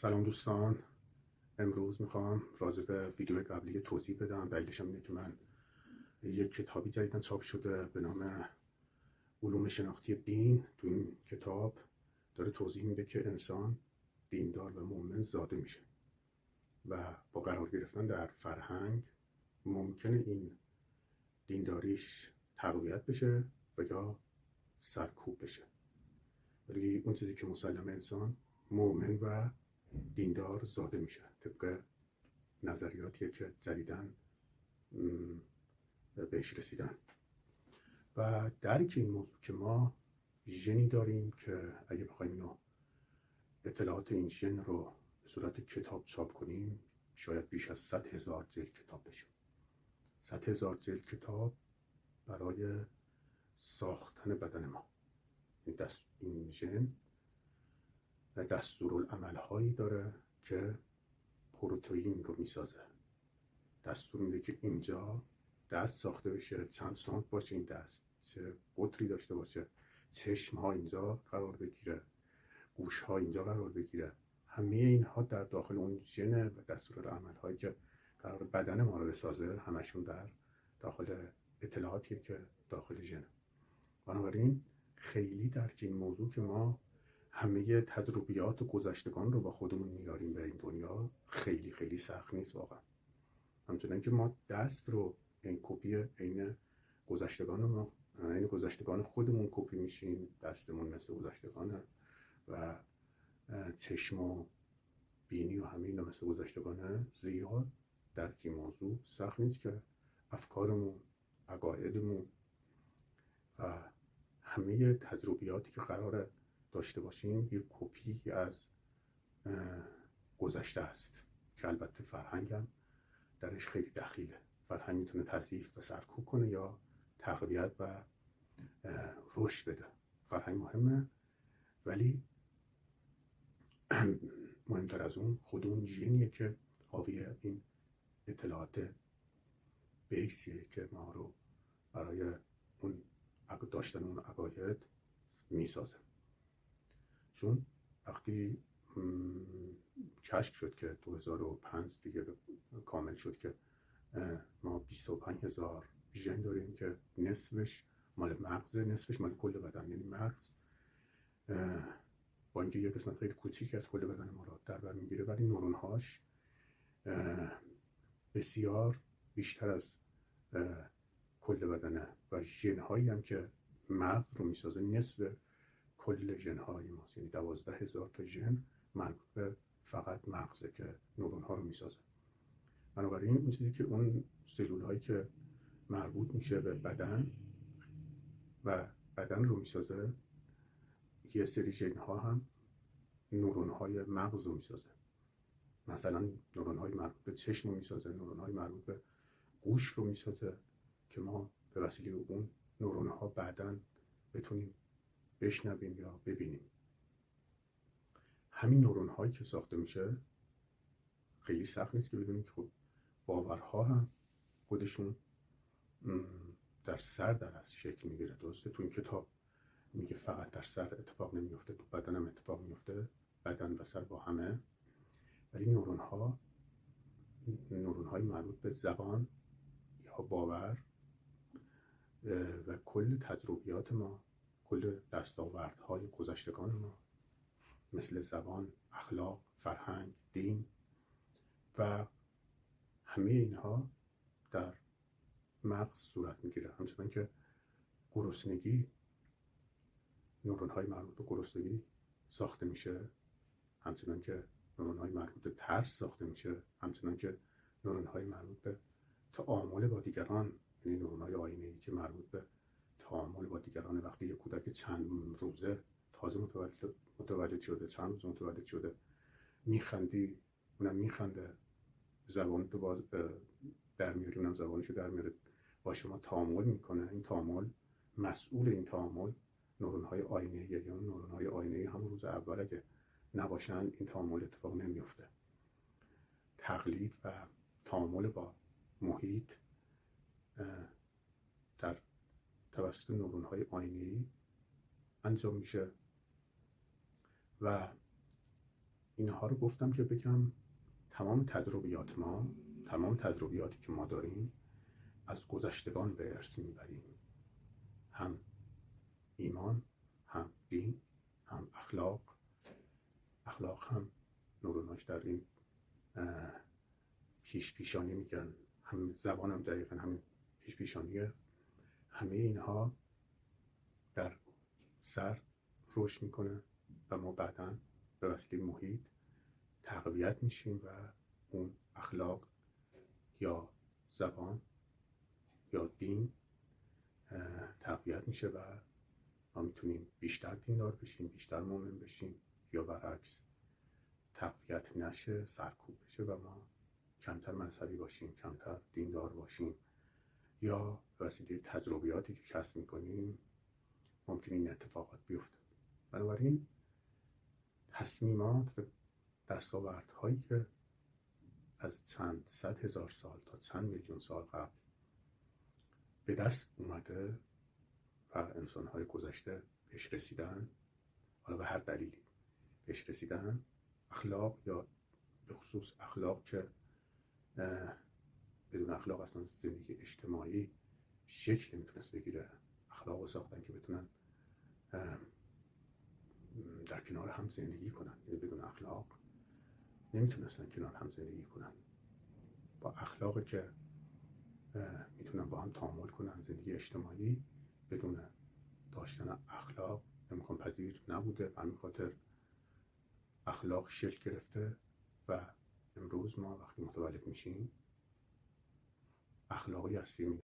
سلام دوستان، امروز میخوام راجع به ویدیو قبلی توضیح بدم. دلیلش اینه که من یک کتابی جدیداً چاپ شده به نام علوم شناختی دین. تو این کتاب داره توضیح میده که انسان دیندار و مؤمن زاده میشه و با قرار گرفتن در فرهنگ ممکنه این دینداریش تقویت بشه و یا سرکوب بشه، ولی اون چیزی که مسلم انسان مؤمن و دیندار زاده میشه طبق نظریاتیه که جدیداً بهش رسیدن. و درک این موضوع که ما ژنی داریم که اگه بخوایم اینو اطلاعات این ژن رو به صورت کتاب چاپ کنیم شاید بیش از 100,000 جلد کتاب بشه. 100,000 جلد کتاب برای ساختن بدن ما. این ژن دستورالعمل هایی داره که پروتئین رو میسازه. دستور میده که اینجا دست ساخته بشه، چند سانت باشه این دست، چه قطری داشته باشه، چشم ها اینجا قرار بگیره، گوش ها اینجا قرار بگیره. همه اینها در داخل اون ژن و دستورالعمل هایی که قرار بدن ما رو بسازه همشون در داخل اطلاعاتیه که داخل ژن. بنابراین خیلی درک این موضوع که ما همه تجربیات و گذشتگان رو با خودمون میاریم به این دنیا خیلی خیلی سخت نیست واقعا. همچنان که ما دست رو این کپی عین گذشتگان خودمون کپی میشیم، دستمون مثل گذشتگانه و چشم و بینی و همه اینا مثل گذشتگانه. زیاد درک این موضوع سخت نیست که افکارمون، عقایدمون و همه تجربیاتی که قراره داشته باشیم یک کپی از گذشته است که البته فرهنگ هم درش خیلی دخیله. فرهنگ میتونه تضعیف و سرکوب کنه یا تقویت و رشد بده. فرهنگ مهمه، ولی مهمتر از اون خود اون ژنیه که حاوی این اطلاعات بیسیه که ما رو برای اون داشتن اون عقاید میسازه. چون وقتی کشف شد که 2005 دیگه کامل شد که ما 25,000 ژن داریم که نصفش مال مغز، نصفش مال کل بدن. یعنی مغز با اینکه یک قسمت خیلی کوچیک از کل بدن ما رو در بر میگیره، ولی نورونهاش بسیار بیشتر از کل بدنه و ژن‌هایی هم که مغز رو میسازه نصف کل ژن‌های ماست. یعنی 12,000 تا ژن مربوط به فقط مغزه که نورون‌ها رو میسازه. بنابراین اون چیزی که اون سلول هایی که مربوط میشه به بدن و بدن رو میسازه، یه سری ژن ها هم نورون های مغز رو میسازه. مثلا نورون های مربوط به چشم رو میسازه، نورون های مربوط به گوش رو میسازه که ما به وسیله اون نورون ها بعداً بتونیم بشنویم یا ببینیم. همین نورون هایی که ساخته میشه خیلی سخت نیست که بدونیم که خب باورها هم خودشون در سر در از شکل میگیره. درسته تو این کتاب میگه فقط در سر اتفاق نمیفته، تو بدن هم اتفاق میفته، بدن و سر با همه. ولی نورون های مربوط به زبان یا باور و کل تجربیات ما، کل دستاوردهای گذشتگان ما مثل زبان، اخلاق، فرهنگ، دین و همه اینها در مغز صورت میگیره. همچنان که گرسنگی، نورون‌های مربوط به گرسنگی ساخته میشه، همچنان که نورون‌های مربوط به ترس ساخته میشه، همچنان که نورون‌های مربوط به تعامل با دیگران، یعنی نورون‌های آینه‌ای که مربوط به تعامل با دیگران. وقتی یک کودک چند روزه تازه متولد شده، چند روز متولد شده، میخندی اونم میخنده، زبانتو باز در میاری اونم زبانشو در میاره، با شما تعامل میکنه. این تعامل، مسئول این تعامل نورون‌های آینه‌ای، یا نورون‌های آینه‌ای هم روز اول اگه نباشن این تعامل اتفاق نمیفته. تقلید و تعامل با محیط در توسط نورون‌های آینه‌ای انجام میشه و اینها رو گفتم که بگم تمام تجربیات ما، تمام تجربیاتی که ما داریم از گذشتگان به ارث میبریم، هم ایمان، هم دین، هم اخلاق هم نوروناش در این پیشانی میگن، هم زبان هم دقیقا همین پیشانیه. همه اینها در سر رشد میکنه و ما بعداً به وسیله محیط تقویت میشیم و اون اخلاق یا زبان یا دین تقویت میشه و ما میتونیم بیشتر دیندار بشیم، بیشتر مؤمن بشیم، یا برعکس تقویت نشه، سرکوب بشه و ما کمتر مذهبی باشیم، کمتر دیندار باشیم، یا به وسیله تجربیاتی که کسب میکنیم ممکن این اتفاقات بیفته. بنابراین تصمیمات و دستاوردهایی که از چند صد هزار سال تا چند میلیون سال قبل به دست اومده و انسان‌های گذشته بهش رسیدن، حالا به هر دلیلی بهش رسیدن، اخلاق یا به خصوص اخلاق که بدون اخلاق اصلا زندگی اجتماعی شکل نمیتونست بگیره. اخلاق رو ساختن که بتونن در کنار هم زندگی کنن، یعنی بدون اخلاق نمیتونستن کنار هم زندگی کنن. با اخلاقی که میتونن با هم تعامل کنن، زندگی اجتماعی بدون داشتن اخلاق امکان پذیر نبوده و همین خاطر اخلاق شکل گرفته و امروز ما وقتی متولد میشیم اخلاقی هستیم